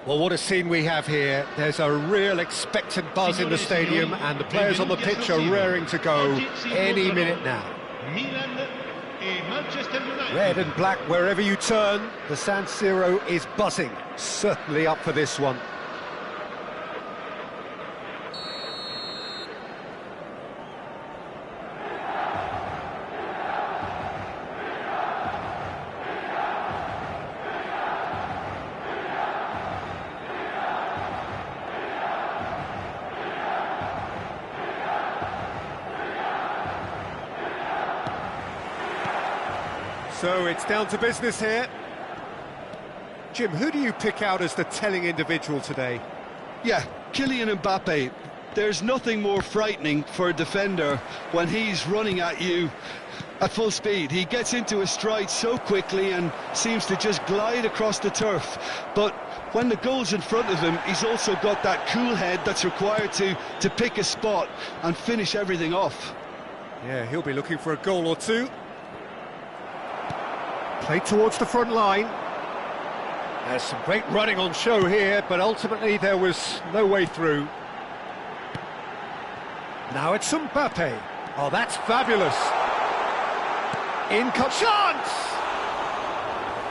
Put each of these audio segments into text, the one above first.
Well, what a scene we have here. There's a real expectant buzz in the stadium, and the players on the pitch are raring to go any minute now. Red and black wherever you turn, the San Siro is buzzing. Certainly up for this one. So it's down to business here. Jim, who do you pick out as the telling individual today? Yeah, Kylian Mbappe. There's nothing more frightening for a defender when he's running at you at full speed. He gets into a stride so quickly and seems to just glide across the turf. But when the goal's in front of him, he's also got that cool head that's required to pick a spot and finish everything off. Yeah, he'll be looking for a goal or two. Played towards the front line. There's some great running on show here, but ultimately there was no way through. Now it's Mbappe. Oh, that's fabulous. In cut chance!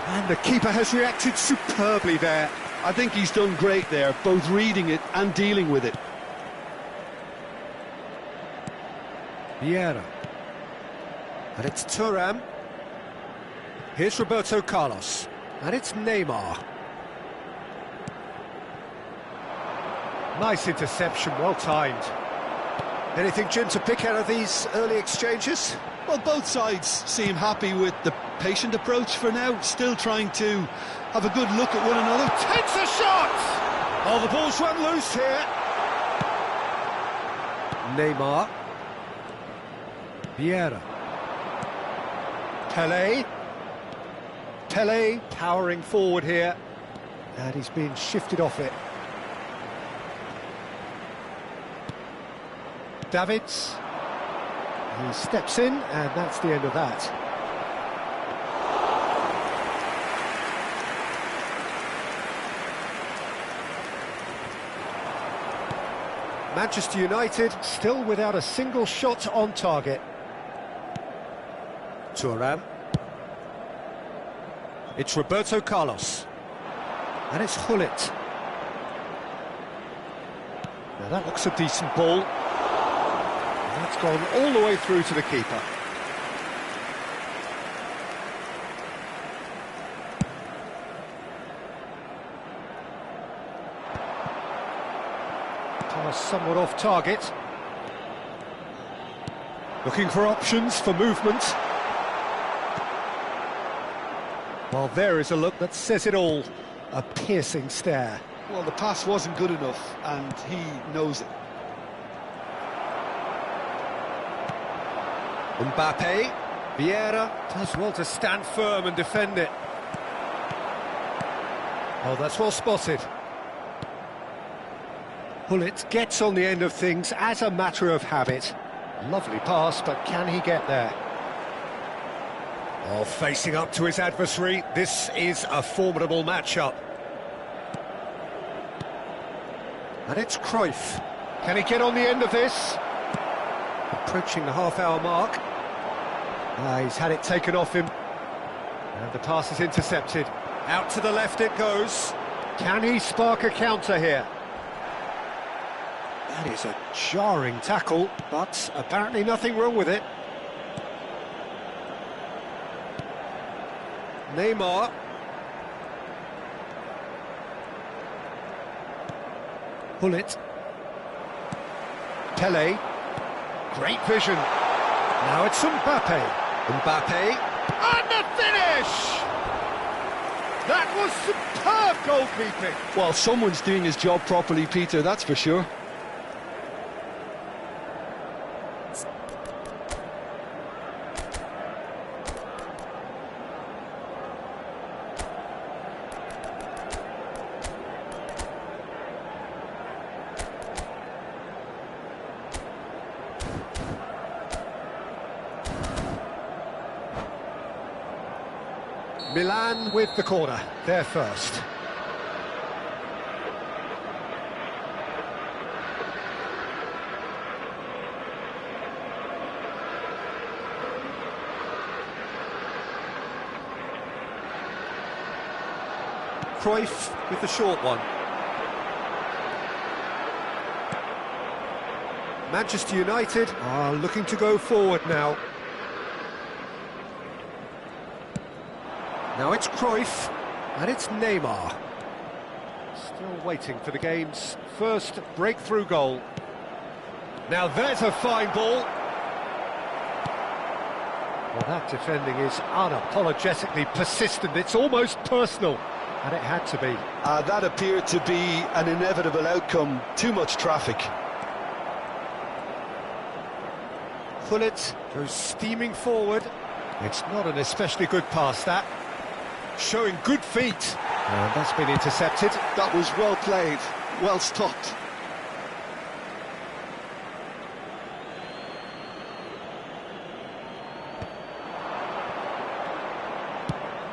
And the keeper has reacted superbly there. I think he's done great there, both reading it and dealing with it. Vieira. And it's Thuram. Here's Roberto Carlos, and it's Neymar. Nice interception, well timed. Anything, Jim, to pick out of these early exchanges? Well, both sides seem happy with the patient approach for now, still trying to have a good look at one another. Takes a shot! Oh, the ball's run loose here. Neymar. Vieira. Pele powering forward here, and he's being shifted off it. Davids, he steps in, and that's the end of that. Manchester United still without a single shot on target. Thuram. It's Roberto Carlos. And it's Gullit. Now that looks a decent ball. And that's gone all the way through to the keeper. Pass somewhat off target. Looking for options for movement. Well, there is a look that says it all. A piercing stare. Well, the pass wasn't good enough, and he knows it. Mbappe. Vieira does well to stand firm and defend it. Oh, that's well spotted. Gullit gets on the end of things as a matter of habit. Lovely pass, but can he get there? Oh, facing up to his adversary, this is a formidable matchup. And it's Cruyff. Can he get on the end of this? Approaching the half-hour mark. He's had it taken off him. And the pass is intercepted. Out to the left it goes. Can he spark a counter here? That is a jarring tackle, but apparently nothing wrong with it. Neymar. Gullit. Pele. Great vision. Now it's Mbappe. Mbappe. And the finish! That was superb goalkeeping. Well, someone's doing his job properly, Peter, that's for sure. Milan with the corner, they're first. Cruyff with the short one. Manchester United are looking to go forward now. Now it's Cruyff, and it's Neymar. Still waiting for the game's first breakthrough goal. Now there's a fine ball. Well, that defending is unapologetically persistent. It's almost personal, and it had to be. That appeared to be an inevitable outcome. Too much traffic. Gullit goes steaming forward. It's not an especially good pass, that. Showing good feet. And that's been intercepted. That was well played, well stopped.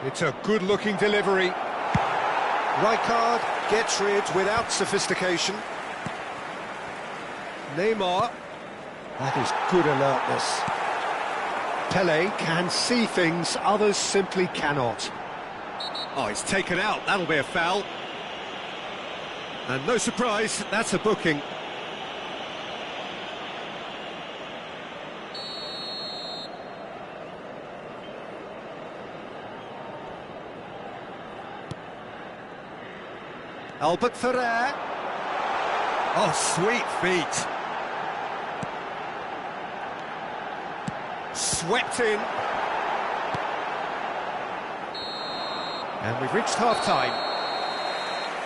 It's a good-looking delivery. Rijkaard gets rid without sophistication. Neymar. That is good alertness. Pele can see things others simply cannot. Oh, it's taken out. That'll be a foul. And no surprise, that's a booking. Albert Ferrer. Oh, sweet feet. Swept in. And we've reached half-time.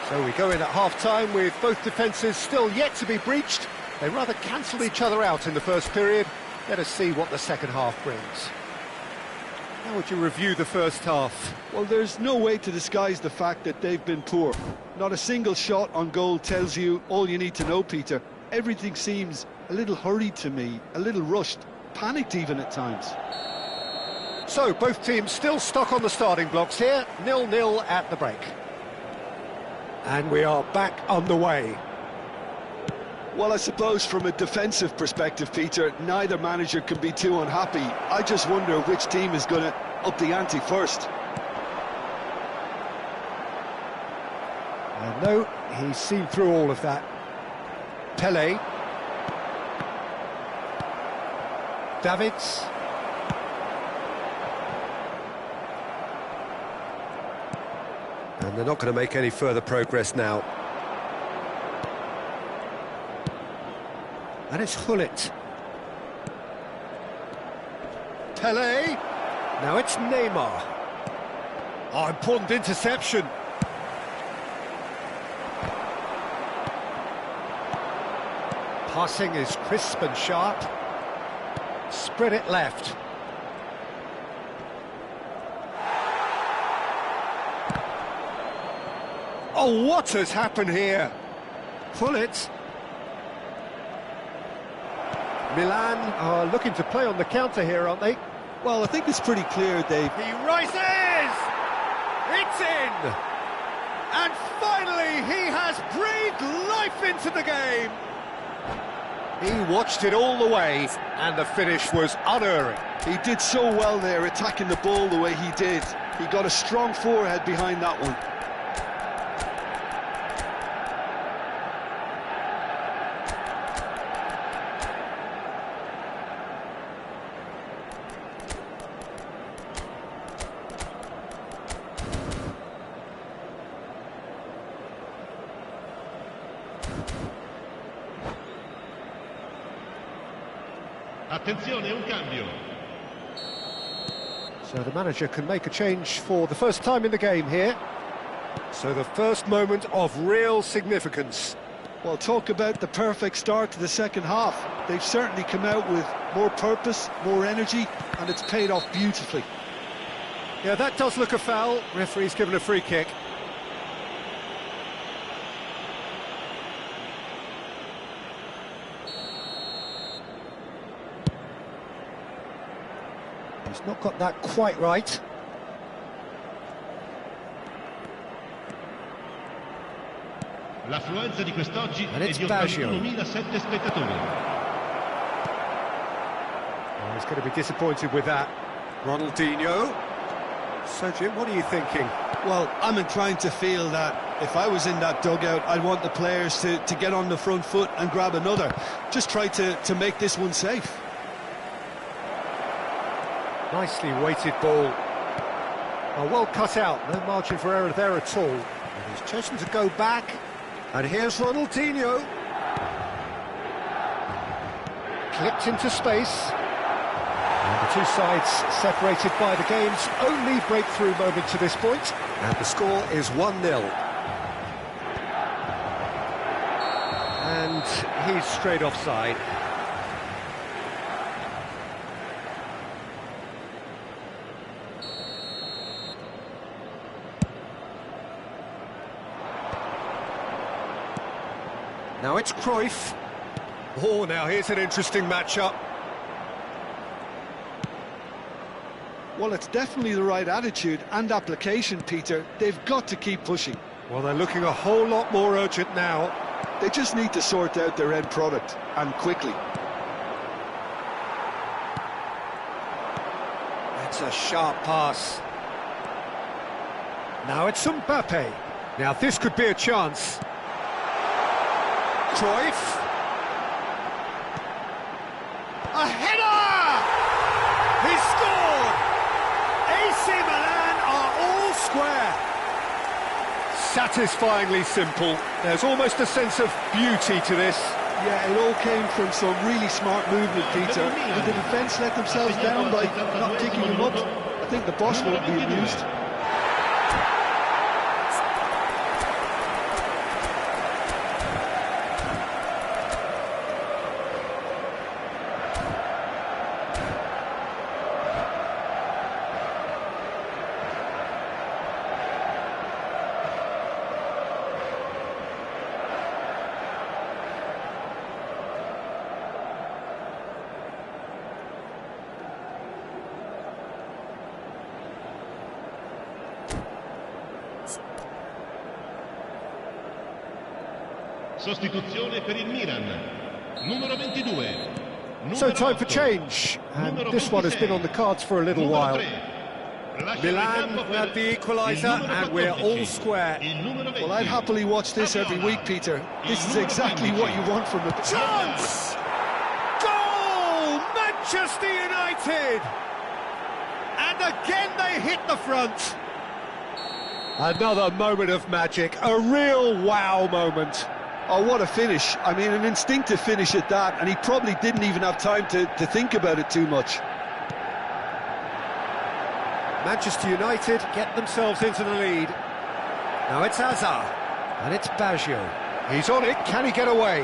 So we go in at half-time with both defences still yet to be breached. They rather cancelled each other out in the first period. Let us see what the second half brings. How would you review the first half? Well, there's no way to disguise the fact that they've been poor. Not a single shot on goal tells you all you need to know, Peter. Everything seems a little hurried to me, a little rushed, panicked even at times. So, both teams still stuck on the starting blocks here, 0-0 at the break. And we are back underway. Well, I suppose from a defensive perspective, Peter, neither manager can be too unhappy. I just wonder which team is going to up the ante first. And no, he's seen through all of that. Pele. Davids. And they're not going to make any further progress now. And it's Gullit. Pele. Now it's Neymar. Oh, important interception. Passing is crisp and sharp. Spread it left. Oh, what has happened here? Gullit. Milan are looking to play on the counter here, aren't they? Well, I think it's pretty clear they've... He rises! It's in! And finally, he has breathed life into the game! He watched it all the way, and the finish was unerring. He did so well there, attacking the ball the way he did. He got a strong forehead behind that one. Attenzione, un cambio. So the manager can make a change for the first time in the game here. So the first moment of real significance. Well, talk about the perfect start to the second half. They've certainly come out with more purpose, more energy, and it's paid off beautifully. Yeah, that does look a foul. Referee's given a free kick. He's not got that quite right. L'affluenza di quest'oggi And è it's di Baggio. 81.007 spettatori. Oh, he's going to be disappointed with that. Ronaldinho. So, Jim, what are you thinking? Well, I'm inclined to feel that if I was in that dugout, I'd want the players to get on the front foot and grab another. Just try to make this one safe. Nicely weighted ball. Oh, well cut out, no margin for error there at all. And he's chosen to go back. And here's Ronaldinho. Clipped into space. And the two sides separated by the game's only breakthrough moment to this point. And the score is 1-0. And he's straight offside. Now it's Cruyff. Oh, now here's an interesting matchup. Well, it's definitely the right attitude and application, Peter. They've got to keep pushing. Well, they're looking a whole lot more urgent now. They just need to sort out their end product, and quickly. That's a sharp pass. Now it's Mbappe. Now this could be a chance. Cruyff. A header! He scored! AC Milan are all square. Satisfyingly simple. There's almost a sense of beauty to this. Yeah, it all came from some really smart movement, Peter. Did the defence let themselves down by not picking him up? I think the boss won't be amused. Sostituzione per il Milan. Numero 22. So time for change, and this one has been on the cards for a little while. Milan had the equaliser, and we're all square. Well, I'd happily watch this every week, Peter. This is exactly what you want from a Chance! Goal! Manchester United! And again they hit the front. Another moment of magic, a real wow moment. Oh, what a finish. I mean, an instinctive finish at that, and he probably didn't even have time to think about it too much. Manchester United get themselves into the lead. Now it's Hazard, and it's Baggio. He's on it, can he get away?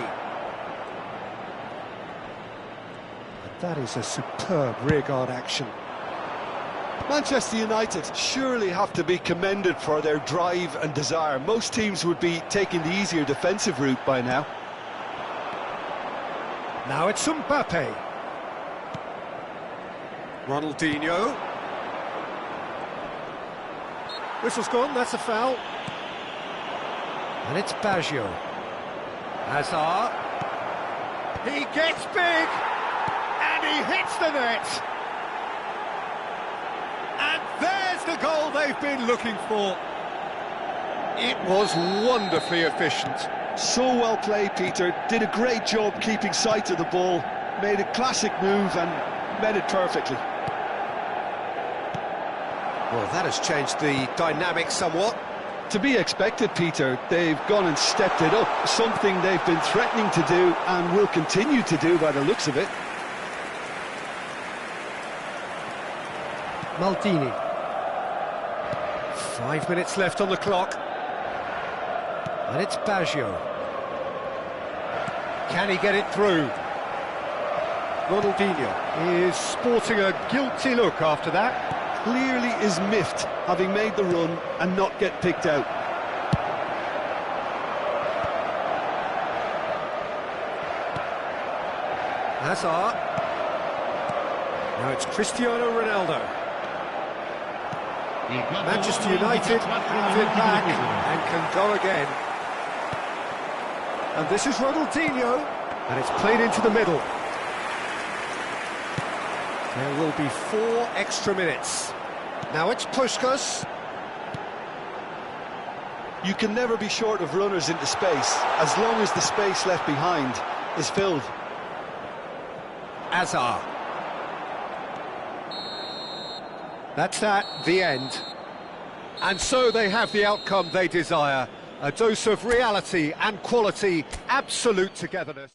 And that is a superb rearguard action. Manchester United surely have to be commended for their drive and desire. Most teams would be taking the easier defensive route by now. Now it's Mbappe. Ronaldinho. Whistle's gone, that's a foul. And it's Baggio. Hazard. He gets big! And he hits the net! And there's the goal they've been looking for. It was wonderfully efficient. So well played, Peter. Did a great job keeping sight of the ball. Made a classic move and met it perfectly. Well, that has changed the dynamic somewhat. To be expected, Peter. They've gone and stepped it up. Something they've been threatening to do and will continue to do by the looks of it. Maldini. 5 minutes left on the clock. And it's Baggio. Can he get it through? Ronaldinho is sporting a guilty look after that. Clearly is miffed, having made the run and not get picked out. Hazard. Now it's Cristiano Ronaldo. Manchester United have it back and can go again. And this is Ronaldinho, and it's played into the middle. There will be 4 extra minutes. Now it's Puskás. You can never be short of runners into space, as long as the space left behind is filled. Azar. That's that, the end. And so they have the outcome they desire. A dose of reality and quality, absolute togetherness.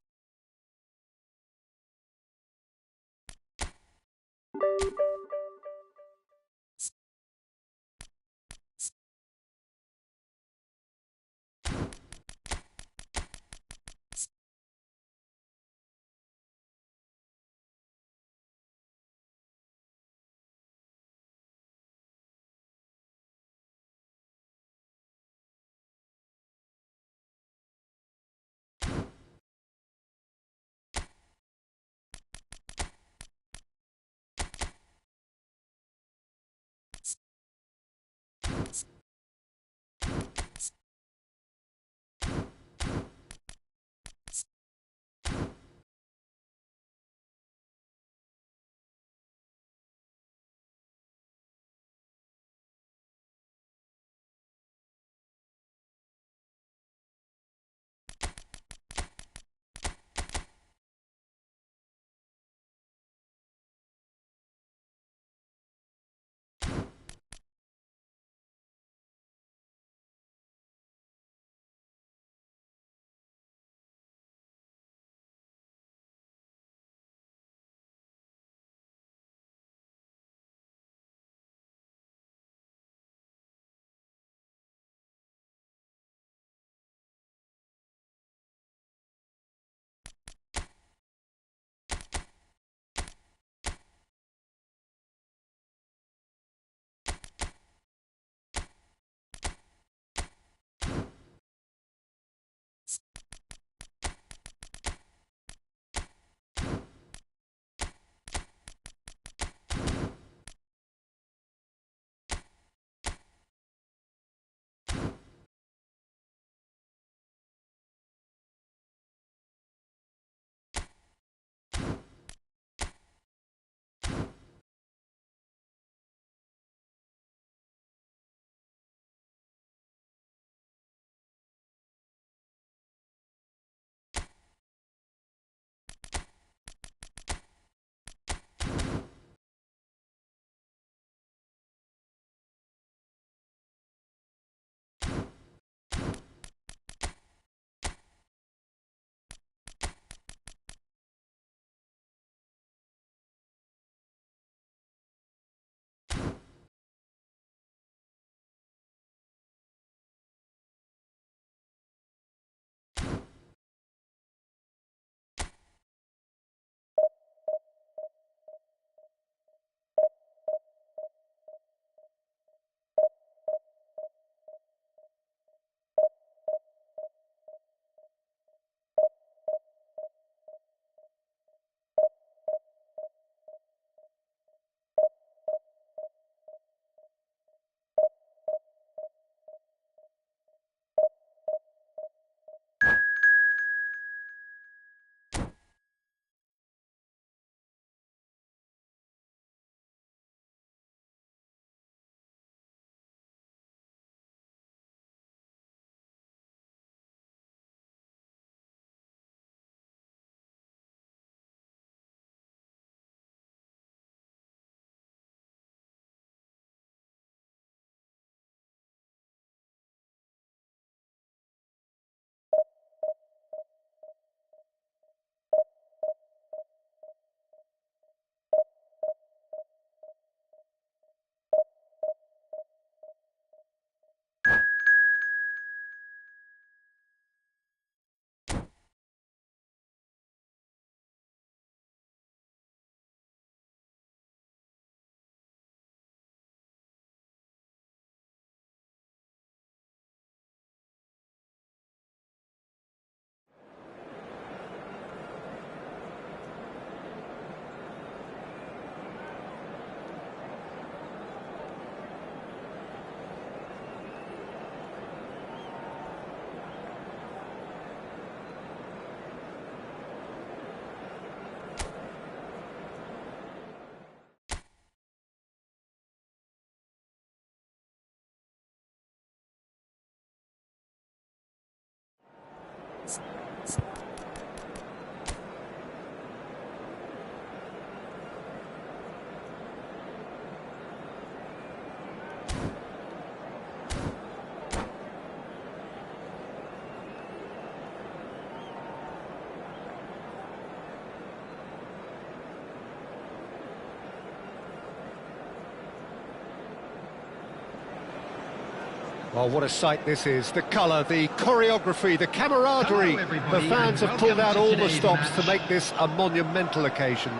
Well, what a sight this is. The colour, the choreography, the camaraderie. The fans have pulled out all the stops to make this a monumental occasion.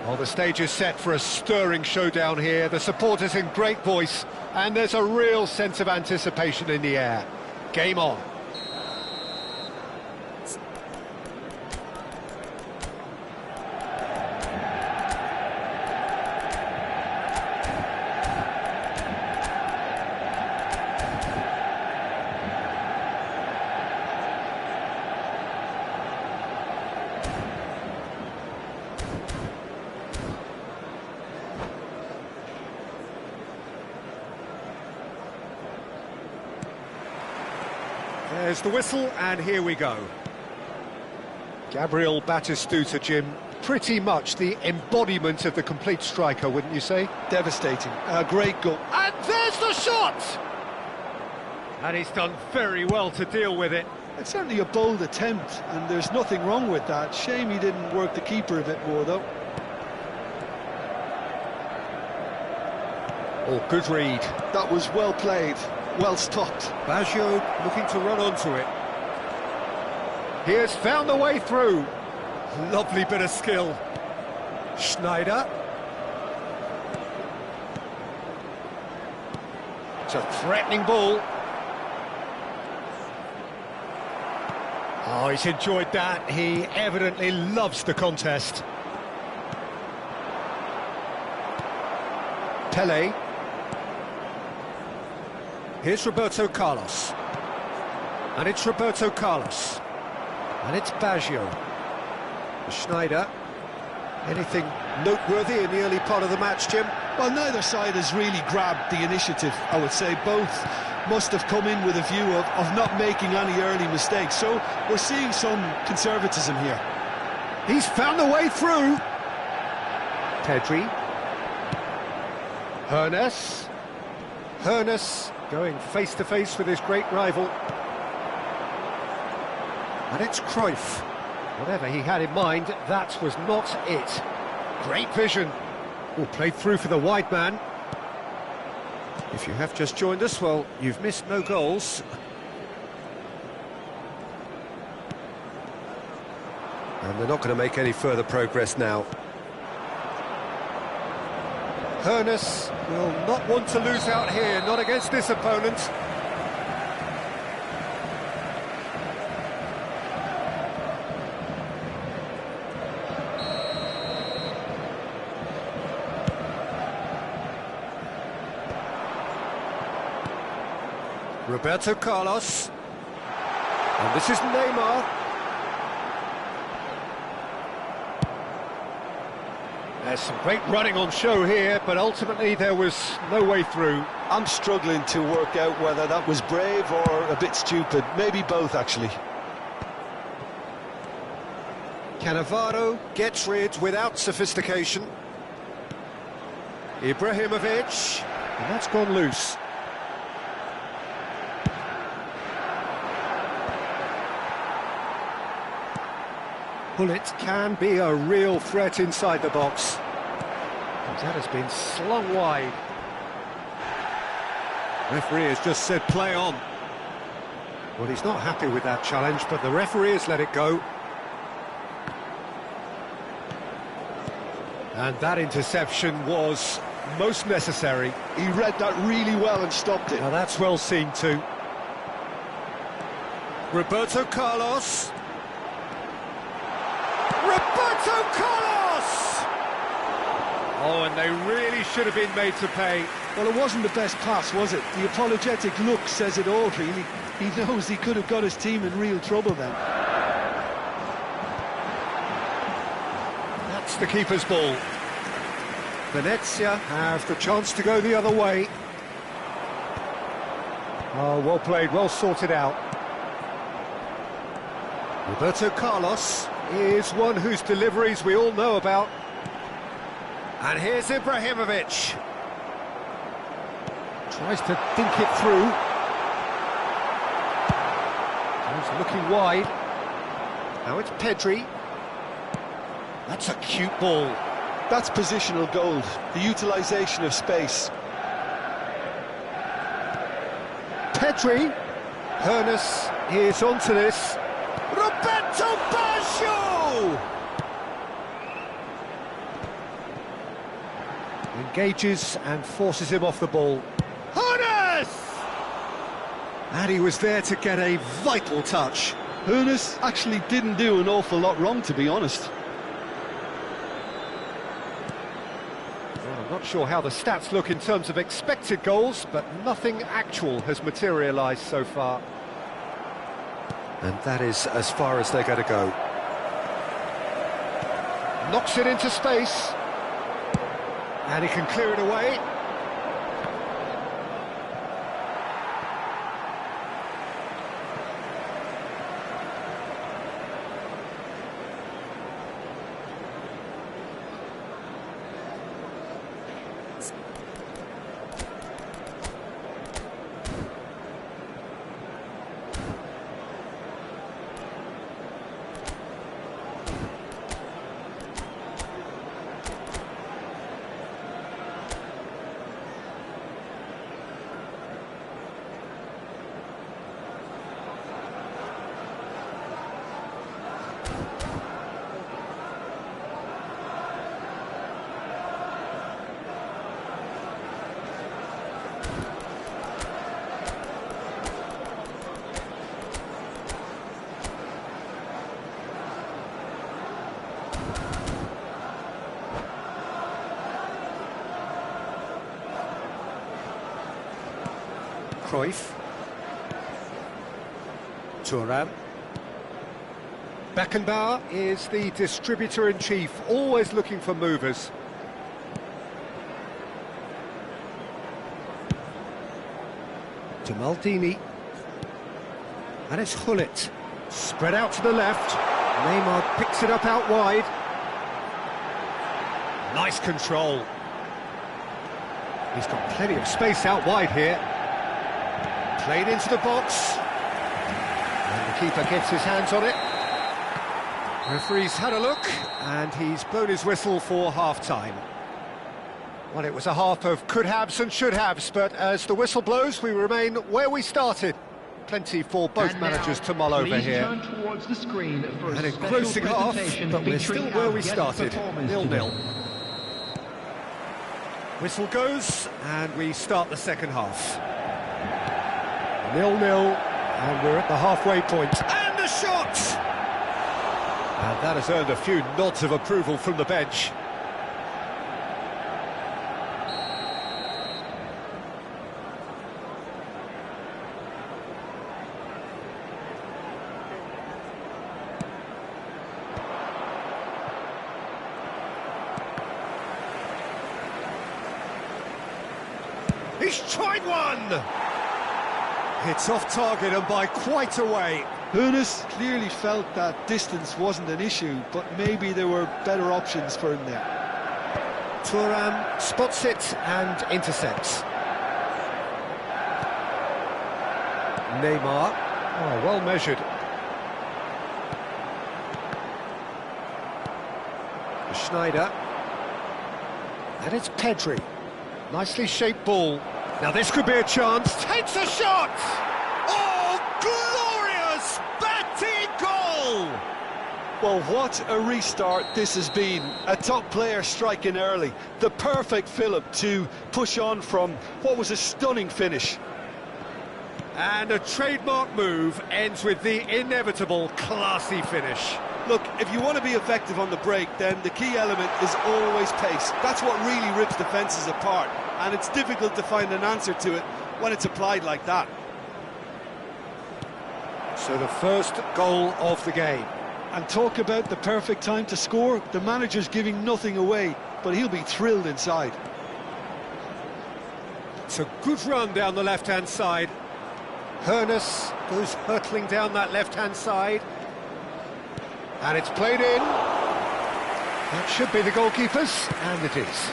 Well, the stage is set for a stirring showdown here. The supporters in great voice, and there's a real sense of anticipation in the air. Game on. There's the whistle, and here we go. Gabriel Batistuta, Jim, pretty much the embodiment of the complete striker, wouldn't you say? Devastating. A great goal. And there's the shot! And he's done very well to deal with it. It's certainly a bold attempt, and there's nothing wrong with that. Shame he didn't work the keeper a bit more, though. Oh, good read. That was well played. Well stopped. Baggio looking to run onto it. He has found the way through. Lovely bit of skill. Schneider. It's a threatening ball. Oh, he's enjoyed that. He evidently loves the contest. Pele. Here's Roberto Carlos. And it's Roberto Carlos. And it's Baggio. Schneider. Anything noteworthy in the early part of the match, Jim? Well, neither side has really grabbed the initiative, I would say. Both must have come in with a view of not making any early mistakes. So we're seeing some conservatism here. He's found the way through. Pedri. Hernes going face-to-face with his great rival. And it's Cruyff. Whatever he had in mind, that was not it. Great vision. Oh, played through for the wide man. If you have just joined us, well, you've missed no goals. And they're not going to make any further progress now. Hernes will not want to lose out here, not against this opponent. Roberto Carlos. And this is Neymar. There's some great running on show here, but ultimately there was no way through. I'm struggling to work out whether that was brave or a bit stupid. Maybe both, actually. Cannavaro gets rid without sophistication. Ibrahimovic, and that's gone loose. Bullet can be a real threat inside the box. And that has been slung wide. Referee has just said play on. Well, he's not happy with that challenge, but the referee has let it go. And that interception was most necessary. He read that really well and stopped it. Now that's well seen too. Roberto Carlos. Roberto Carlos! Oh, and they really should have been made to pay. Well, it wasn't the best pass, was it? The apologetic look says it all, really. He knows he could have got his team in real trouble then. That's the keeper's ball. Venezia have the chance to go the other way. Oh, well played, well sorted out. Roberto Carlos is one whose deliveries we all know about. And here's Ibrahimovic. Tries to think it through. He's looking wide. Now it's Pedri. That's a cute ball. That's positional gold, the utilisation of space. Pedri. Hernus is onto this. Roberto Baggio! Engages and forces him off the ball. Hernus! And he was there to get a vital touch. Hernus actually didn't do an awful lot wrong, to be honest. Well, I'm not sure how the stats look in terms of expected goals, but nothing actual has materialised so far. And that is as far as they're going to go. Knocks it into space. And he can clear it away. Cruyff. Thuram. Beckenbauer is the distributor-in-chief, always looking for movers. To Maldini. And it's Hullet. Spread out to the left. Neymar picks it up out wide. Nice control. He's got plenty of space out wide here. Played into the box. And the keeper gets his hands on it. Referee's had a look, and he's blown his whistle for half-time. Well, it was a half of could-haves and should-haves, but as the whistle blows, we remain where we started. Plenty for both managers to mull over here. An engrossing half, but we're still where we started, 0-0. Whistle goes, and we start the second half. 0-0, and we're at the halfway point. And the shot! And that has earned a few nods of approval from the bench. He's tried one! It's off target and by quite a way. Hernus clearly felt that distance wasn't an issue, but maybe there were better options for him there. Thuram spots it and intercepts. Neymar. Oh, well measured. Schneider. And it's Pedri. Nicely shaped ball. Now this could be a chance. Takes a shot! Oh, glorious batting goal! Well, what a restart this has been. A top player striking early. The perfect fillip to push on from what was a stunning finish. And a trademark move ends with the inevitable classy finish. Look, if you want to be effective on the break, then the key element is always pace. That's what really rips defences apart, and it's difficult to find an answer to it when it's applied like that. So the first goal of the game. And talk about the perfect time to score. The manager's giving nothing away, but he'll be thrilled inside. It's a good run down the left-hand side. Hernus goes hurtling down that left-hand side. And it's played in. That should be the goalkeeper's, and it is.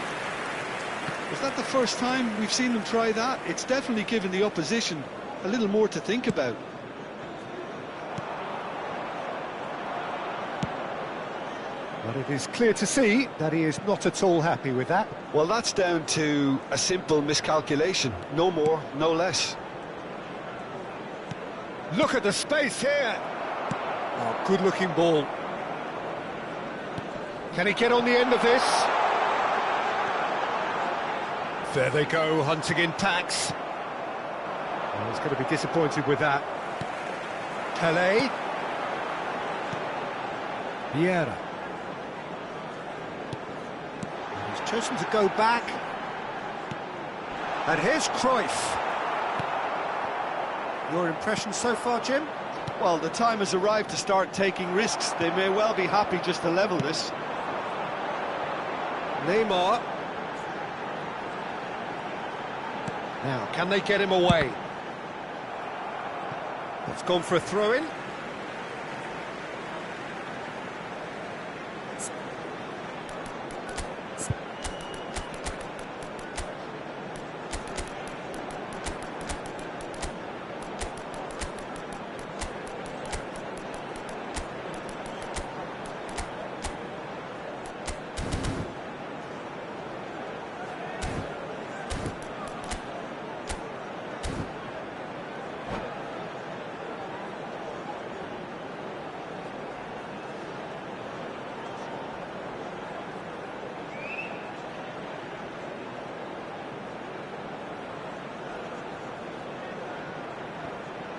Is that the first time we've seen them try that? It's definitely given the opposition a little more to think about. But it is clear to see that he is not at all happy with that. Well, that's down to a simple miscalculation. No more, no less. Look at the space here. Oh, good-looking ball. Can he get on the end of this? There they go, hunting in packs. Oh, he's going to be disappointed with that. Pele. Vieira. And he's chosen to go back. And here's Cruyff. Your impression so far, Jim? Well, the time has arrived to start taking risks. They may well be happy just to level this. Neymar. Now, can they get him away? It's gone for a throw-in.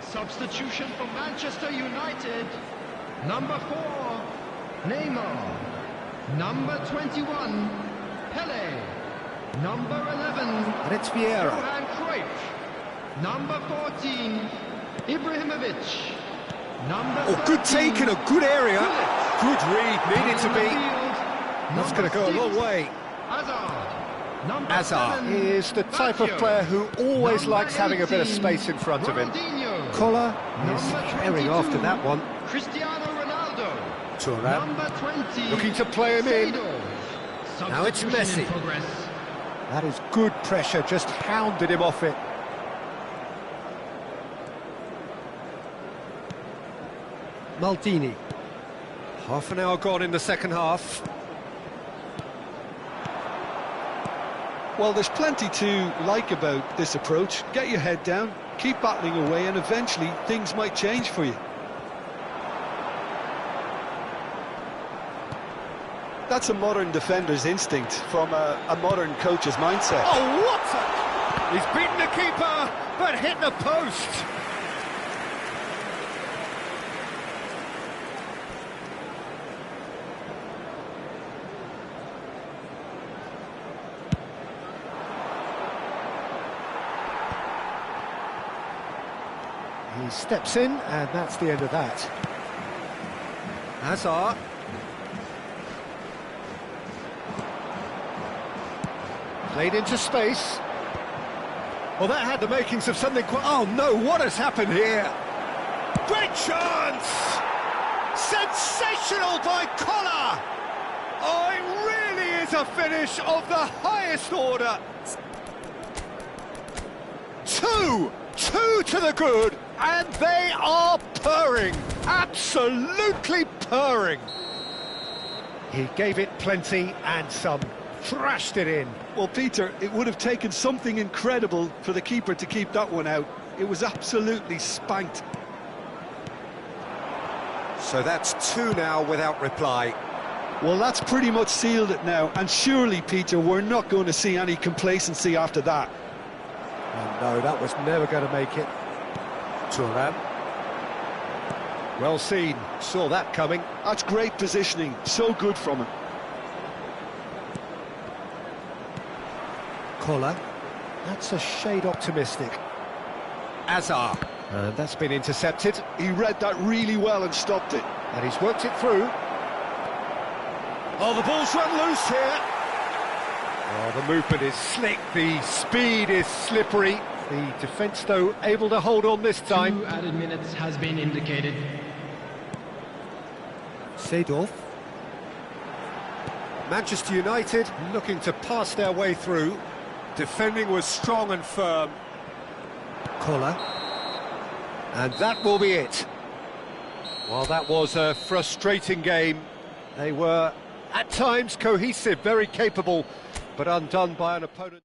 Substitution for Manchester United. Number 4, Neymar. Number 21, Pele. Number 11, And it's Vieira. Johan Cruyff. Number 14, Ibrahimovic. Number Oh, good 13, take in a good area. Gullit. Good read, needed to On the be. field, That's number going to go a 6, long way. Hazard. Number Hazard 7, is the type of Bacchio. player who always Number likes having a bit of 18, space in front of him. Ronaldinho. Collar is Number herring 22, after that one. Cristiano Ronaldo. Thuram Number 20, looking to play him in. Seedorf. Now it's Substitution in Messi. progress. That is good pressure, just hounded him off it. Maldini. Half an hour gone in the second half. Well, there's plenty to like about this approach. Get your head down, keep battling away, and eventually things might change for you. That's a modern defender's instinct from a modern coach's mindset. Oh, what a... He's beaten the keeper, but hit the post. He steps in, and that's the end of that. Hazard. Played into space. Well, that had the makings of something quite... Oh, no, what has happened here? Great chance! Sensational by Collar! Oh, it really is a finish of the highest order. Two to the good, and they are purring, absolutely purring. He gave it plenty and some, thrashed it in. Well, Peter, it would have taken something incredible for the keeper to keep that one out. It was absolutely spanked. So that's two now without reply. Well, that's pretty much sealed it now, and surely, Peter, we're not going to see any complacency after that. And no, that was never going to make it. Thuram. Well seen, saw that coming. That's great positioning, so good from him. Collar. That's a shade optimistic. Hazard. And that's been intercepted. He read that really well and stopped it. And he's worked it through. Oh, the ball's run loose here. Oh, the movement is slick, the speed is slippery. The defence, though, able to hold on this time. 2 added minutes has been indicated. Seedorf. Manchester United looking to pass their way through. Defending was strong and firm. Collar. And that will be it. Well, that was a frustrating game. They were, at times, cohesive, very capable, but undone by an opponent.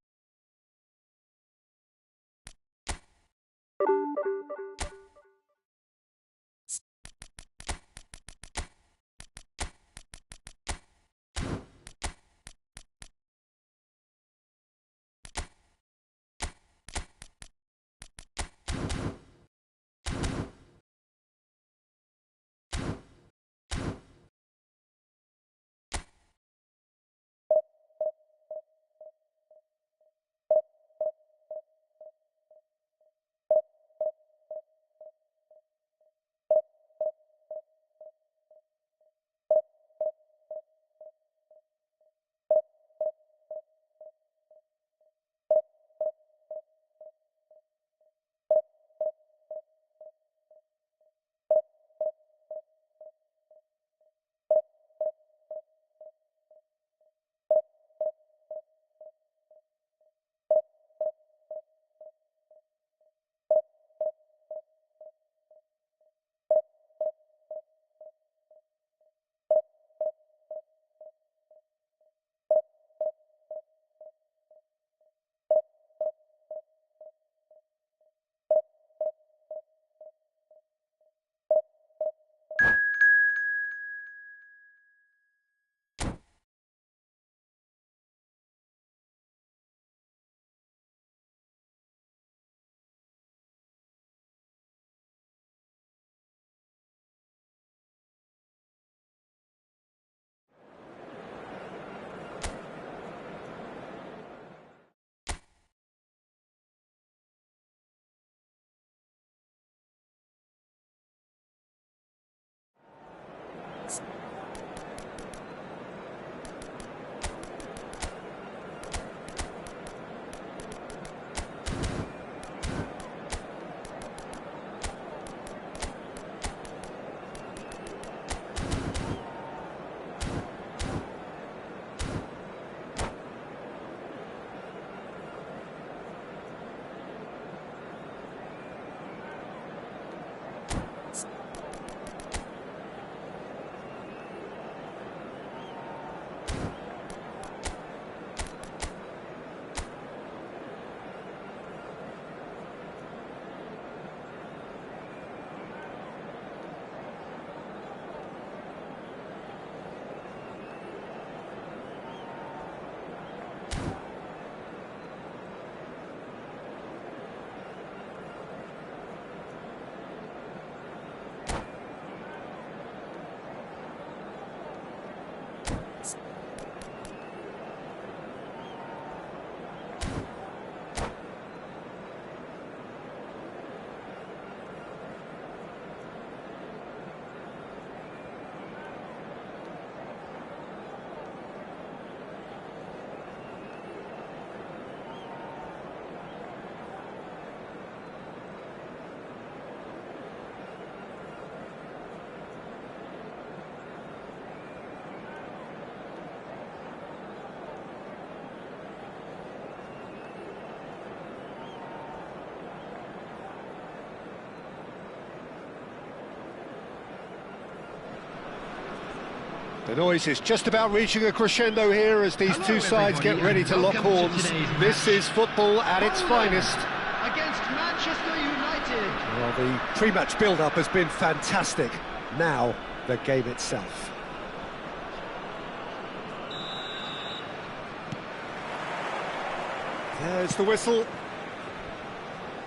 The noise is just about reaching a crescendo here as these two sides get ready to lock horns. This is football at its finest. Against Manchester United. Well, the pre-match build-up has been fantastic. Now, the game itself. There's the whistle.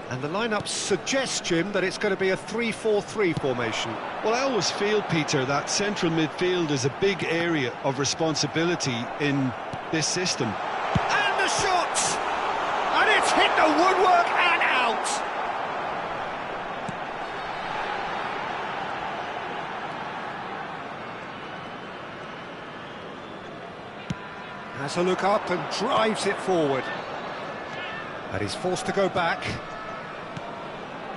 And the lineup suggests, Jim, that it's going to be a 3-4-3 formation. Well, I always feel, Peter, that central midfield is a big area of responsibility in this system. And the shot! And it's hit the woodwork and out! Has a look up and drives it forward. And he's forced to go back.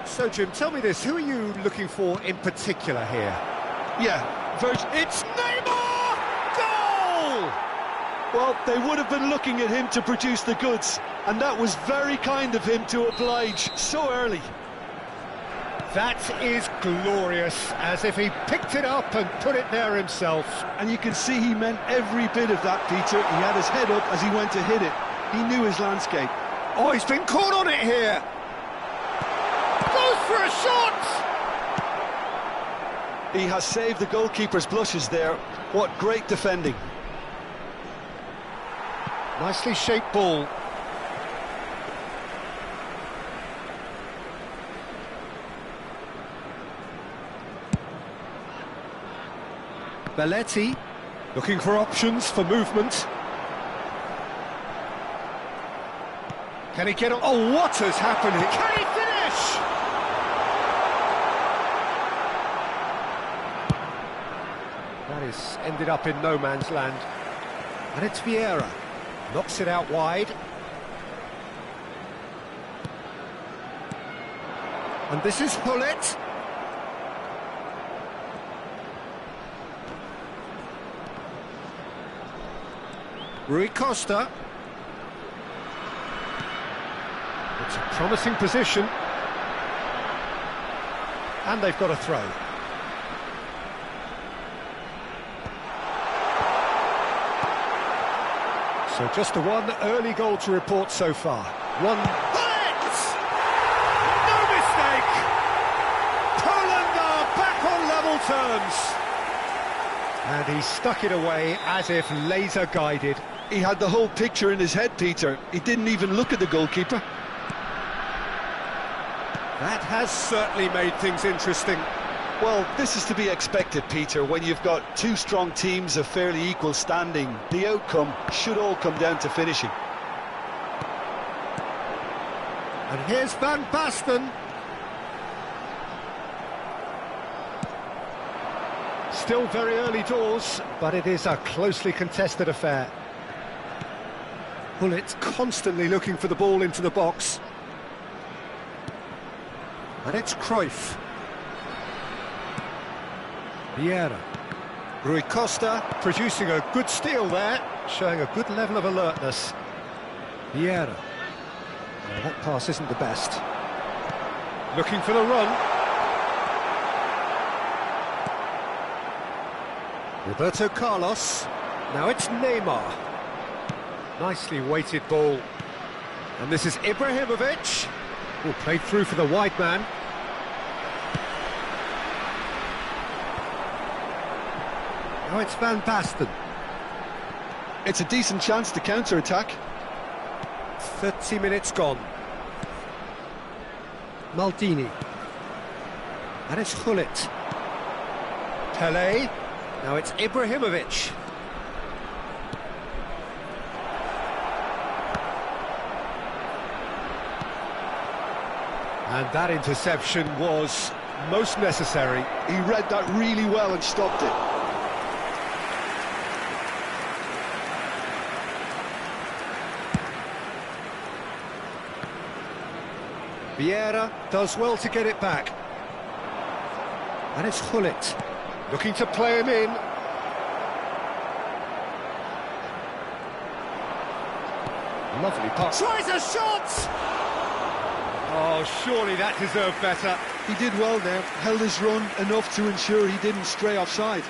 So, Jim, tell me this, who are you looking for in particular here? Yeah, It's Neymar! Goal! well, they would have been looking at him to produce the goods, and that was very kind of him to oblige so early. That is glorious, as if he picked it up and put it there himself. And you can see he meant every bit of that, Peter. He had his head up as he went to hit it. He knew his landscape. Oh, he's been caught on it here! Goes for a shot! He has saved the goalkeeper's blushes there. What great defending. Nicely shaped ball. Belletti, looking for options for movement. Can he get on? Oh, what has happened here? Can he finish? That is ended up in no man's land. And it's Vieira. Knocks it out wide. And this is Hullet. Rui Costa. It's a promising position. And they've got a throw. So just the one early goal to report so far. One. Hits! No mistake! Poland are back on level terms. And he stuck it away as if laser guided. He had the whole picture in his head, Peter. He didn't even look at the goalkeeper. That has certainly made things interesting. Well, this is to be expected, Peter. When you've got two strong teams of fairly equal standing, the outcome should all come down to finishing. And here's Van Basten. Still very early doors, but it is a closely contested affair. Hullet's constantly looking for the ball into the box. And it's Cruyff. Vieira. Rui Costa producing a good steal there, showing a good level of alertness. Vieira. Well, that pass isn't the best. Looking for the run. Roberto Carlos. Now it's Neymar. Nicely weighted ball. And this is Ibrahimovic, who played through for the wide man. Now it's Van Basten. It's a decent chance to counter-attack. 30 minutes gone. Maldini. And it's Hullet. Pelé. Now it's Ibrahimovic. And that interception was most necessary. He read that really well and stopped it. Vieira does well to get it back. And it's Hullet, looking to play him in. Lovely pass. Tries a shot! Oh, surely that deserved better. He did well there, held his run enough to ensure he didn't stray offside.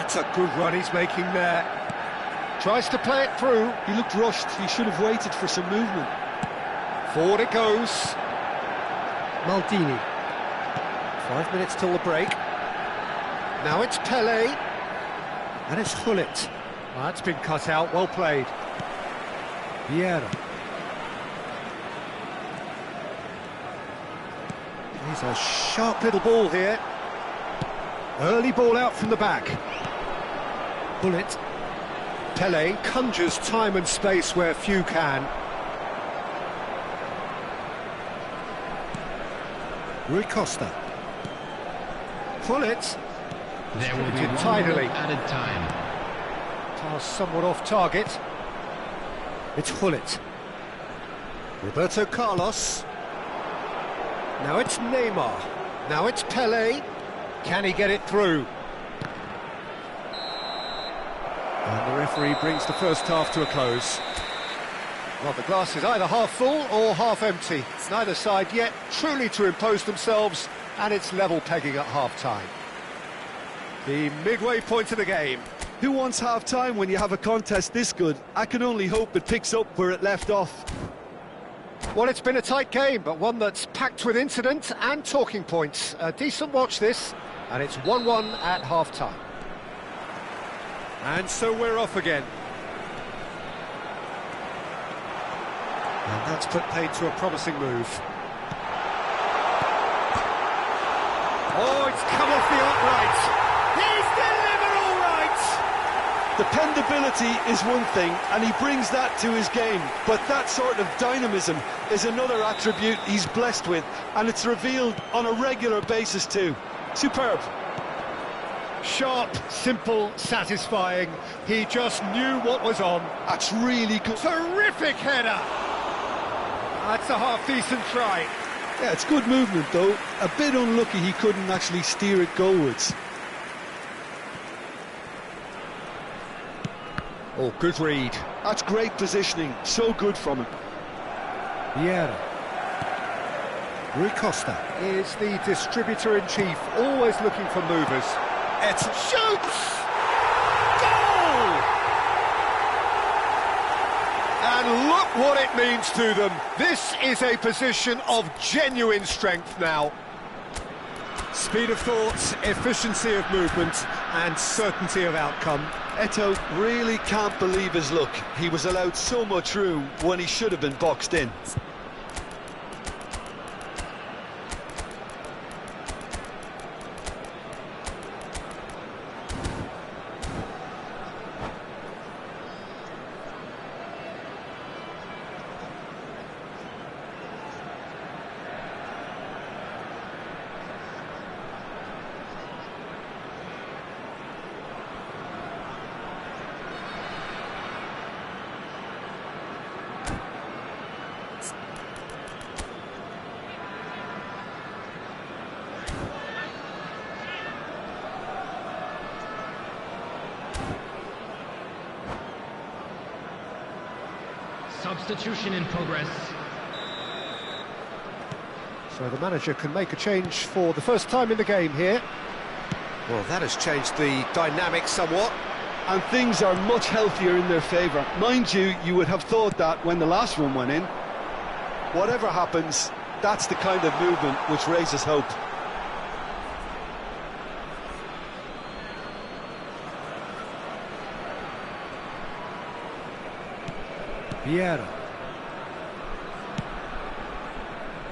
That's a good run he's making there. Tries to play it through. He looked rushed. He should have waited for some movement. Forward it goes. Maldini. 5 minutes till the break. Now it's Pele. And it's Hullet. Well, that's been cut out. Well played. Vieira. He's a sharp little ball here. Early ball out from the back. Hullet. Pele conjures time and space where few can. Rui Costa. Hullet. There will be tidily. added time. Pass somewhat off target. It's Hullet. Roberto Carlos. Now it's Neymar. Now it's Pele. Can he get it through? And the referee brings the first half to a close. Well, the glass is either half full or half empty. Neither side yet truly to impose themselves, and it's level pegging at half-time. The midway point of the game. Who wants half-time when you have a contest this good? I can only hope it picks up where it left off. Well, it's been a tight game, but one that's packed with incident and talking points. A decent watch this, and it's 1-1 at half-time. And so we're off again. And that's put paid to a promising move. Oh, it's come off the upright. He's delivered all right. Dependability is one thing, and he brings that to his game. But that sort of dynamism is another attribute he's blessed with, and it's revealed on a regular basis too. Superb. Sharp, simple, satisfying. He just knew what was on. That's really good. Terrific header. That's a half-decent try. Yeah, it's good movement though. A bit unlucky he couldn't actually steer it goalwards. Oh, good read. That's great positioning. So good from him. Vieira. Rui Costa is the distributor-in-chief, always looking for movers. It shoots! Goal! And look what it means to them. This is a position of genuine strength now. Speed of thought, efficiency of movement, and certainty of outcome. Eto'o really can't believe his luck. He was allowed so much room when he should have been boxed in. Substitution in progress. So the manager can make a change for the first time in the game here. Well, that has changed the dynamic somewhat. And things are much healthier in their favour. Mind you, you would have thought that when the last one went in. Whatever happens, that's the kind of movement which raises hope. Vieira.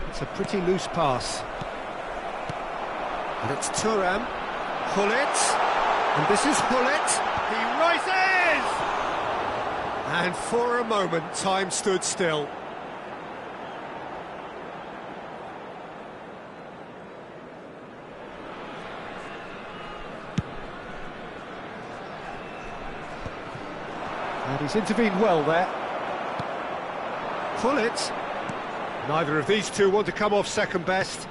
It's a pretty loose pass. And it's Thuram. Hullet. And this is Hullet. He rises! And for a moment, time stood still. And he's intervened well there. Hullet. Neither of these two want to come off second best.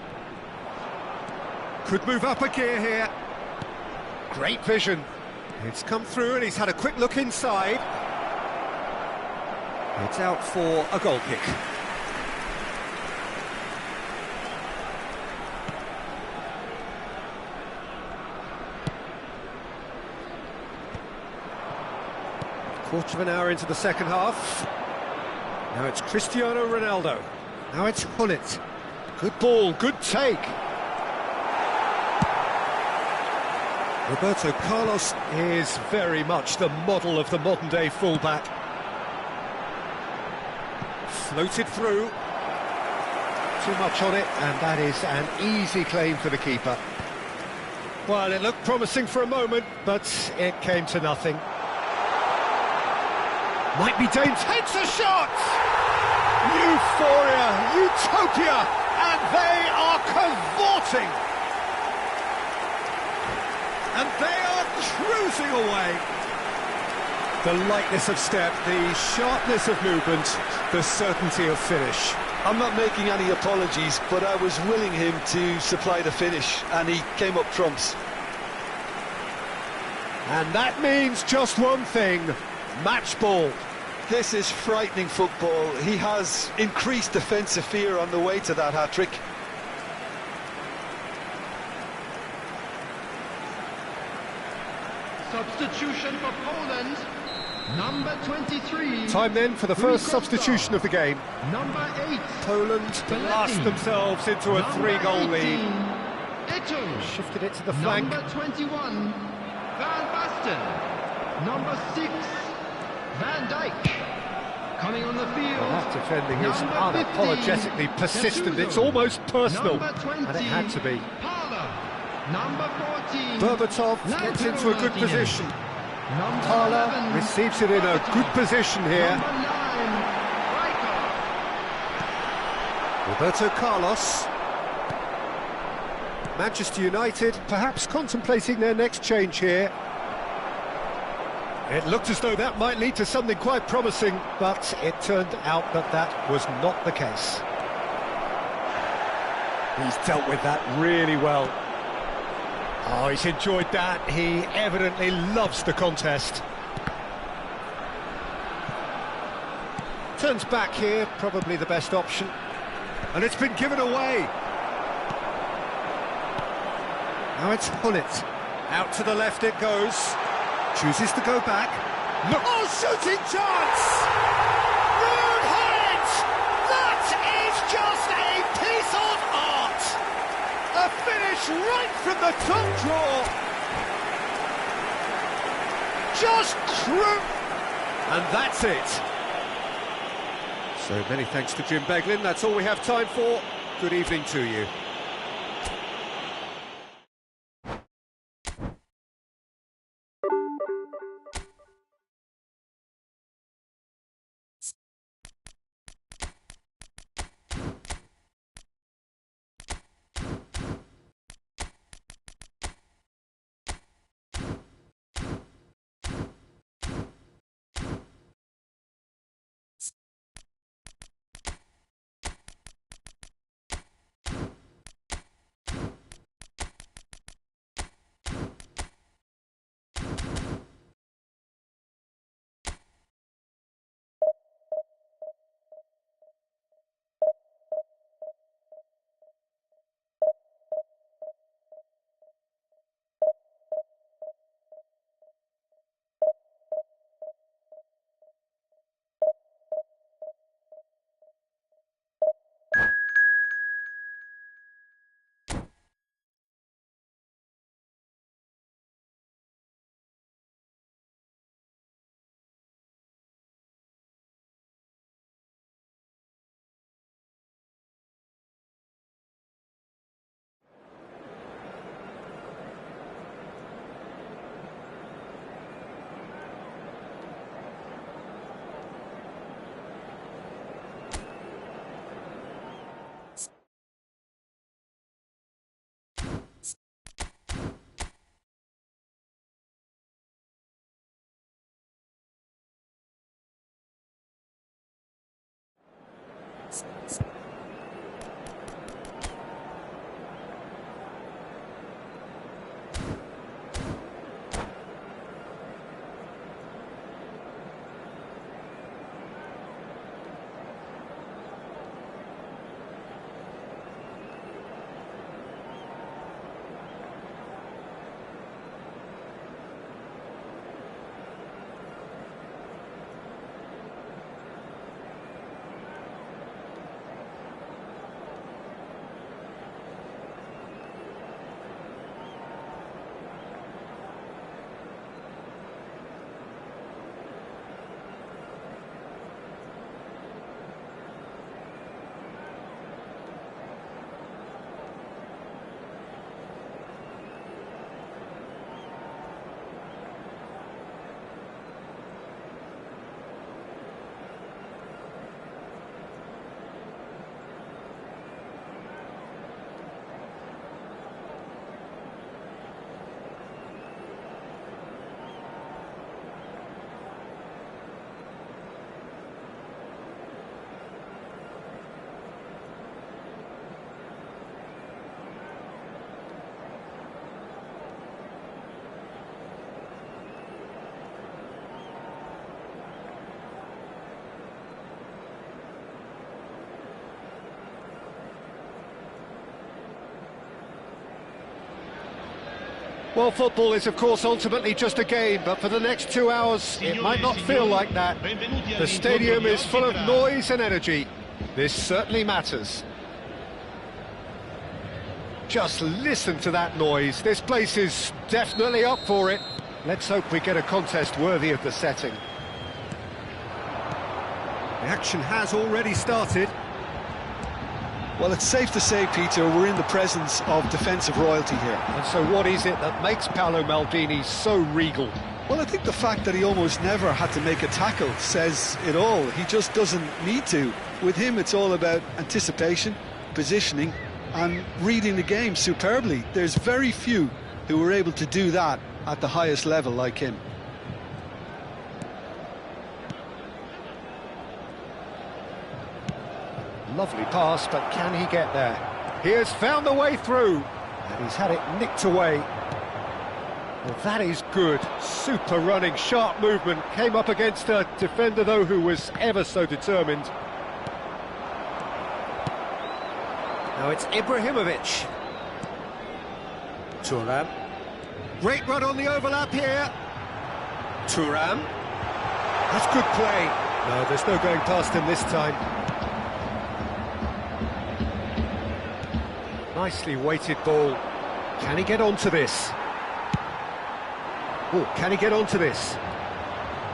Could move up a gear here. Great vision. It's come through and he's had a quick look inside. It's out for a goal kick. Quarter of an hour into the second half. Now it's Cristiano Ronaldo. Now it's Hullet. Good ball, good take. Roberto Carlos is very much the model of the modern-day fullback. Floated through. Too much on it, and that is an easy claim for the keeper. Well, it looked promising for a moment, but it came to nothing. Might be dangerous. Takes a shot! Euphoria, utopia, and they are cavorting. And they are cruising away. The lightness of step, the sharpness of movement, the certainty of finish. I'm not making any apologies, but I was willing him to supply the finish, and he came up trumps. And that means just one thing, match ball. This is frightening football. He has increased defensive fear on the way to that hat-trick. Substitution for Poland. Number 23. Time then for the first substitution of the game. Number 8. Poland blast themselves into a 3-goal lead. Eto'o. Shifted it to the flank. Number 21. Van Basten. Number 6. Van Dijk. Coming on the field. Well, that defending is Number 15, unapologetically persistent. Gattuso. It's almost personal. Number 20, and it had to be. Parla. Number 14. Berbatov gets into a good Martinez. position. Number Parla 11, receives it in a good position here. Number 9, Rijkaard. Roberto Carlos. Manchester United perhaps contemplating their next change here. It looked as though that might lead to something quite promising, but it turned out that that was not the case. He's dealt with that really well. Oh, he's enjoyed that. He evidently loves the contest. Turns back here, probably the best option. And it's been given away. Now it's Hullet. Out to the left it goes. Chooses to go back. Look. Oh, shooting chance! Rude Hullet! That is just a piece of art! A finish right from the top draw! Just true! And that's it. So many thanks to Jim Beglin. That's all we have time for. Good evening to you. Well, football is, of course, ultimately just a game, but for the next 2 hours, it might not feel like that. The stadium is full of noise and energy. This certainly matters. Just listen to that noise. This place is definitely up for it. Let's hope we get a contest worthy of the setting. The action has already started. Well, it's safe to say, Peter, we're in the presence of defensive royalty here. And so what is it that makes Paolo Maldini so regal? Well, I think the fact that he almost never had to make a tackle says it all. He just doesn't need to. With him, it's all about anticipation, positioning, and reading the game superbly. There's very few who were able to do that at the highest level like him. Lovely pass, but can he get there? He has found the way through, and he's had it nicked away. Well, that is good. Super running, sharp movement. Came up against a defender, though, who was ever so determined. Now it's Ibrahimovic. Thuram. Great run on the overlap here. Thuram. That's good play. No, there's no going past him this time. Nicely weighted ball. Can he get onto this? Oh, can he get onto this?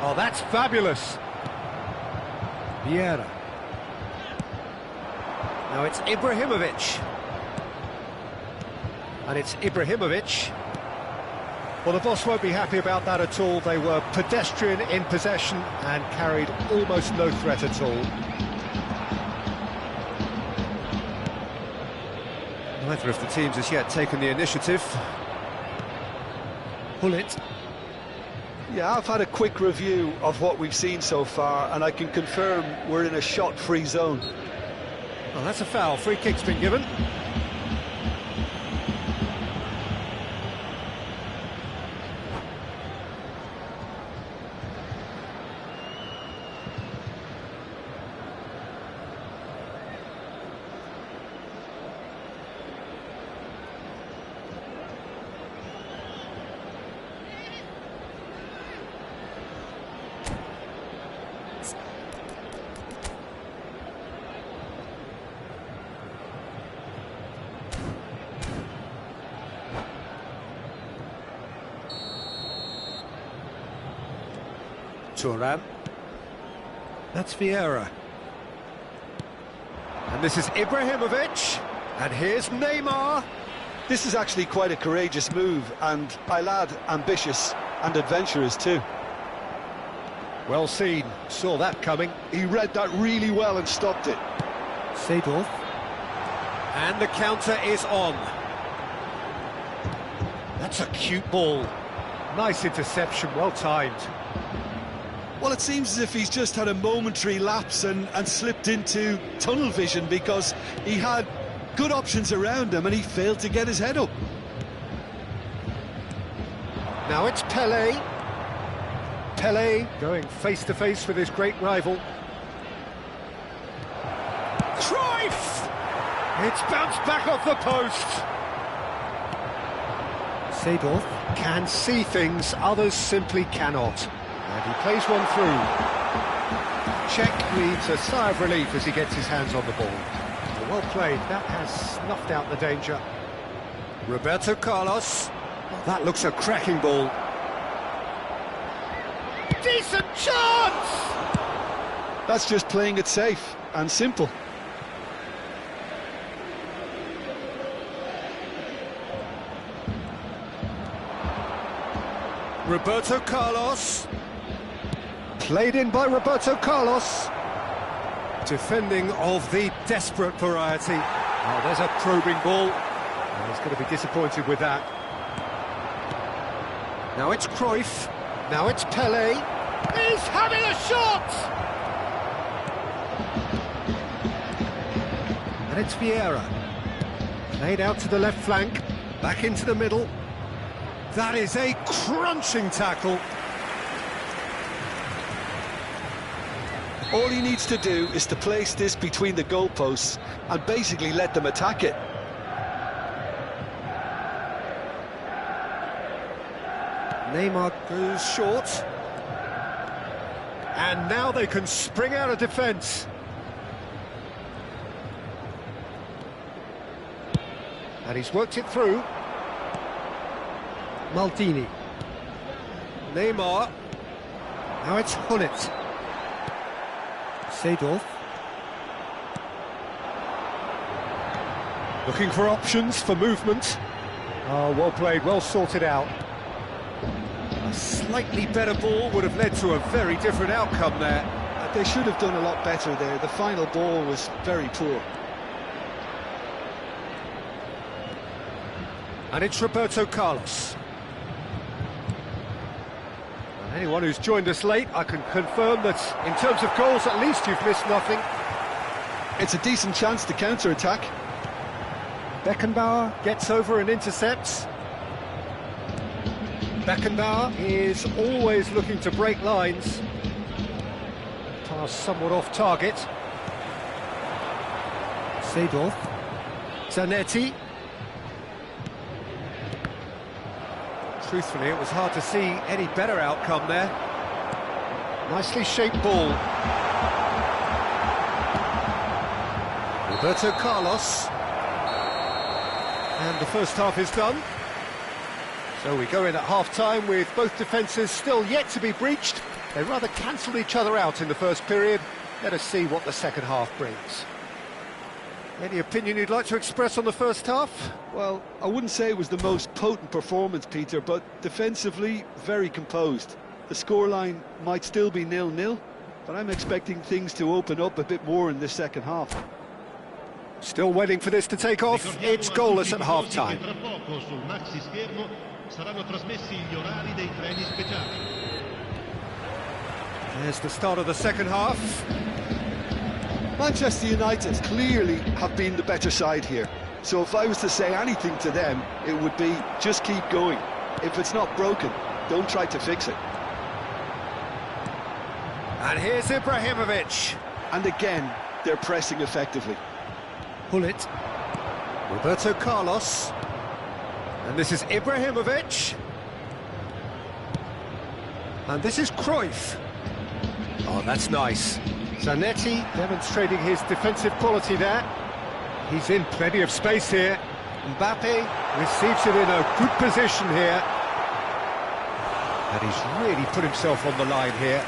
Oh, that's fabulous. Vieira. Now it's Ibrahimovic. And it's Ibrahimovic. Well, the boss won't be happy about that at all. They were pedestrian in possession and carried almost no threat at all. Neither of the teams has yet taken the initiative. Pull it. Yeah, I've had a quick review of what we've seen so far, and I can confirm we're in a shot-free zone. Well, that's a foul. Free kick's been given. Thuram. That's Vieira. And this is Ibrahimovic. And here's Neymar. This is actually quite a courageous move, and I'll add ambitious and adventurous too. Well seen. Saw that coming. He read that really well and stopped it. Seedorf. And the counter is on. That's a cute ball. Nice interception, well timed. Well, it seems as if he's just had a momentary lapse and slipped into tunnel vision, because he had good options around him and he failed to get his head up. Now it's Pelé. Pelé going face-to-face with his great rival. Cruyff! It's bounced back off the post. Seedorf can see things others simply cannot. And he plays one through. Czech needs a sigh of relief as he gets his hands on the ball. Well played, that has snuffed out the danger. Roberto Carlos. That looks a cracking ball. Decent chance! That's just playing it safe and simple. Roberto Carlos. Played in by Roberto Carlos. Defending of the desperate variety. Oh, there's a probing ball. Oh, he's going to be disappointed with that. Now it's Cruyff. Now it's Pelé. He's having a shot! And it's Vieira. Played out to the left flank. Back into the middle. That is a crunching tackle. All he needs to do is to place this between the goalposts and basically let them attack it. Neymar goes short. And now they can spring out of defence. And he's worked it through. Maldini. Neymar. Now it's Hullet. Seedorf. Looking for options for movement. Oh, well played, well sorted out. A slightly better ball would have led to a very different outcome there. They should have done a lot better there. The final ball was very poor. And it's Roberto Carlos. And anyone who's joined us late, I can confirm that in terms of goals, at least you've missed nothing. It's a decent chance to counter-attack. Beckenbauer gets over and intercepts. Beckenbauer is always looking to break lines. Pass somewhat off target. Seedorf. Zanetti. Truthfully, it was hard to see any better outcome there. Nicely shaped ball. Roberto Carlos. And the first half is done. So we go in at half-time with both defences still yet to be breached. They rather cancelled each other out in the first period. Let us see what the second half brings. Any opinion you'd like to express on the first half? Well, I wouldn't say it was the most potent performance, Peter, but defensively, very composed. The scoreline might still be 0-0, but I'm expecting things to open up a bit more in this second half. Still waiting for this to take off. It's goalless at half-time. There's the start of the second half. Manchester United clearly have been the better side here. So if I was to say anything to them, it would be just keep going. If it's not broken, don't try to fix it. And here's Ibrahimovic. And again, they're pressing effectively. Hullet. Roberto Carlos. And this is Ibrahimovic. And this is Cruyff. Oh, that's nice. Zanetti demonstrating his defensive quality there. He's in plenty of space here. Mbappe receives it in a good position here. And he's really put himself on the line here.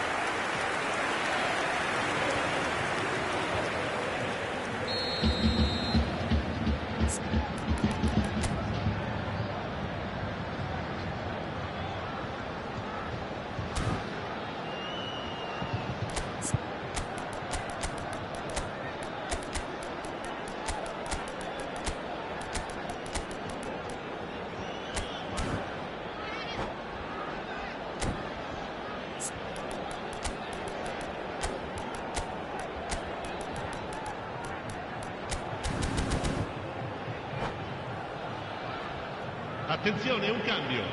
Attenzione, un cambio.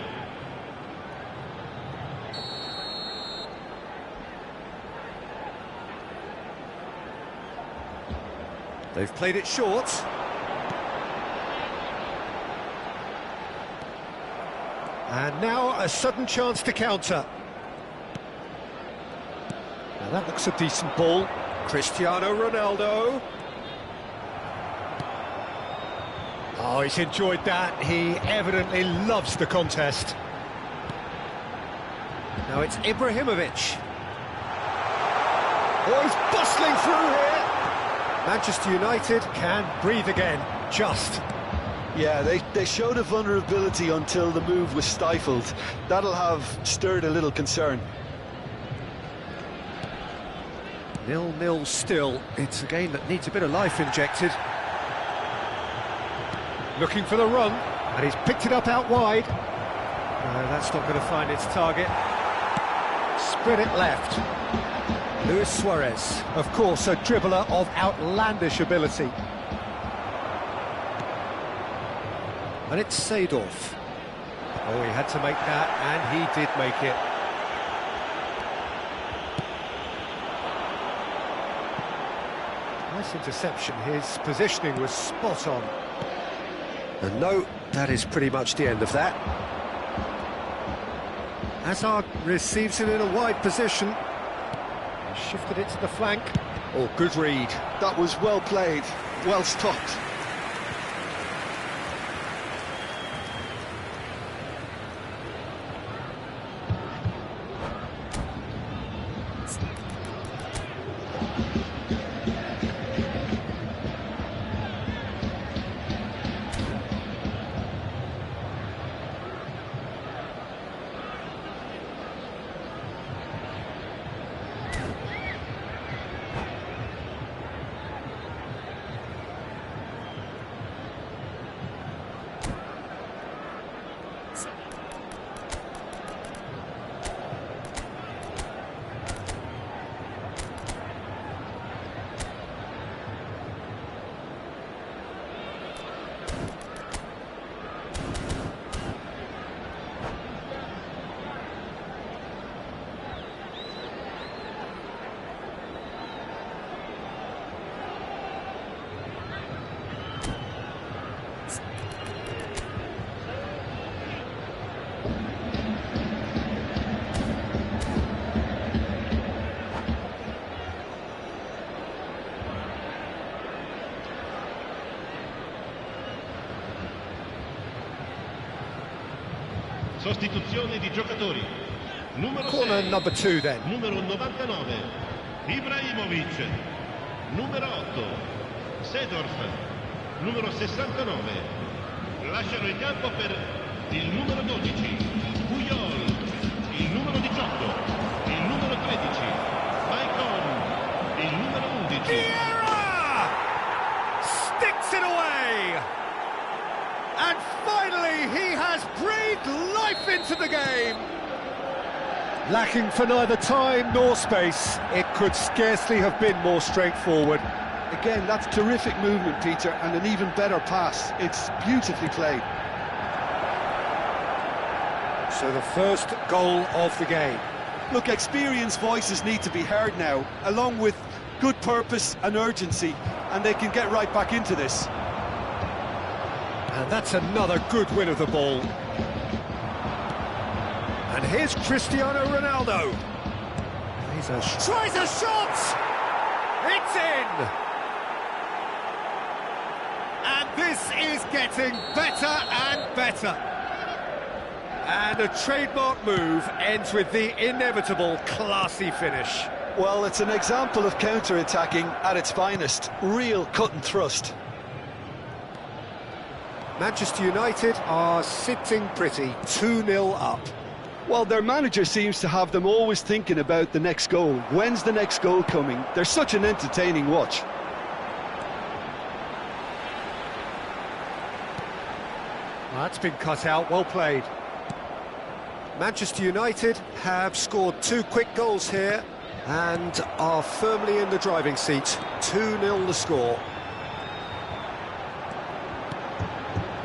They've played it short. And now a sudden chance to counter. Now that looks a decent ball. Cristiano Ronaldo. Oh, he's enjoyed that. He evidently loves the contest. Now it's Ibrahimovic. Oh, he's bustling through here. Manchester United can breathe again, just. Yeah, they showed a vulnerability until the move was stifled. That'll have stirred a little concern. 0-0 still. It's a game that needs a bit of life injected. Looking for the run, and he's picked it up out wide. No, that's not going to find its target. Spread it left. Luis Suarez, of course, a dribbler of outlandish ability. And it's Seedorf. Oh, he had to make that, and he did make it. Nice interception. His positioning was spot on. And no, that is pretty much the end of that. Hazard receives it in a wide position. He shifted it to the flank. Oh, good read. That was well played, well stopped. Sostituzione di giocatori. Numero Corner 6, number 2 then. numero 99, Ibrahimovic. Numero 8, Seedorf. Numero 69. Lasciano il campo per il numero 12, Puyol. Il numero 18, il numero 13, Maicon. Il numero 11. Vieira! Sticks it away! And finally, he has breathed life into the game. Lacking for neither time nor space, it could scarcely have been more straightforward. Again, that's terrific movement, Peter, and an even better pass. It's beautifully played. So the first goal of the game. Look, experienced voices need to be heard now, along with good purpose and urgency, and they can get right back into this. And that's another good win of the ball. And here's Cristiano Ronaldo. Tries a shot! It's in! And this is getting better and better. And a trademark move ends with the inevitable classy finish. Well, it's an example of counter-attacking at its finest. Real cut and thrust. Manchester United are sitting pretty, 2-0 up. Well, their manager seems to have them always thinking about the next goal. When's the next goal coming? They're such an entertaining watch. Well, that's been cut out, well played. Manchester United have scored 2 quick goals here and are firmly in the driving seat. 2-0 the score.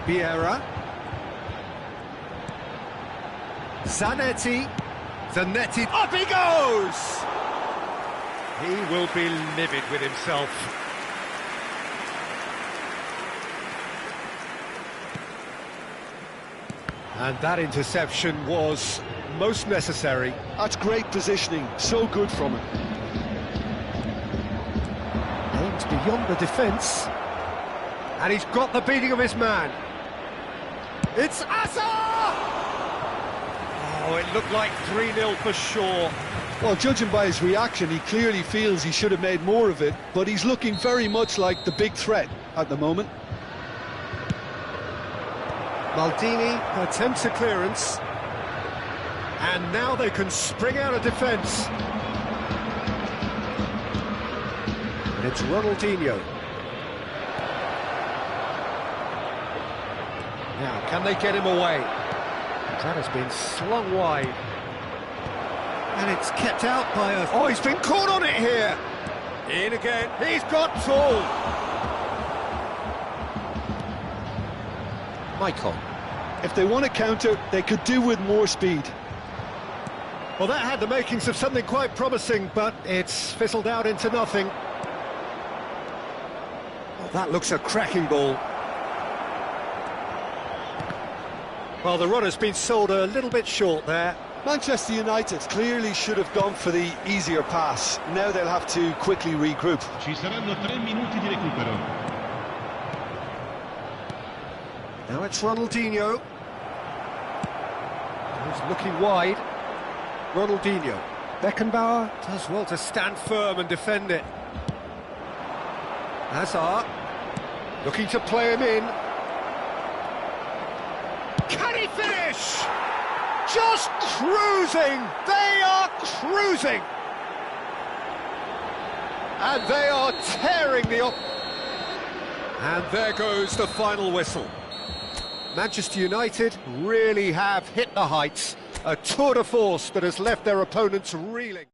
Vieira. Zanetti. Up he goes! He will be livid with himself. And that interception was most necessary. That's great positioning, so good from him. Aims beyond the defence. And he's got the beating of his man. It's Asa! Oh, it looked like 3-0 for sure. Well, judging by his reaction, he clearly feels he should have made more of it, but he's looking very much like the big threat at the moment. Maldini attempts a clearance. And now they can spring out of defence. And it's Ronaldinho. Now, can they get him away? That has been slung wide. And it's kept out by a... Oh, he's been caught on it here! In again, he's got tall! Maicon. If they want to counter, they could do with more speed. Well, that had the makings of something quite promising, but it's fizzled out into nothing. Well, that looks a cracking ball. Well, the run has been sold a little bit short there. Manchester United clearly should have gone for the easier pass. Now they'll have to quickly regroup. Ci saranno 3 minuti di recupero. Now it's Ronaldinho. He's looking wide. Ronaldinho. Beckenbauer does well to stand firm and defend it. Hazard looking to play him in. Can he finish? Just cruising! They are cruising! And they are tearing the op... And there goes the final whistle. Manchester United really have hit the heights. A tour de force that has left their opponents reeling.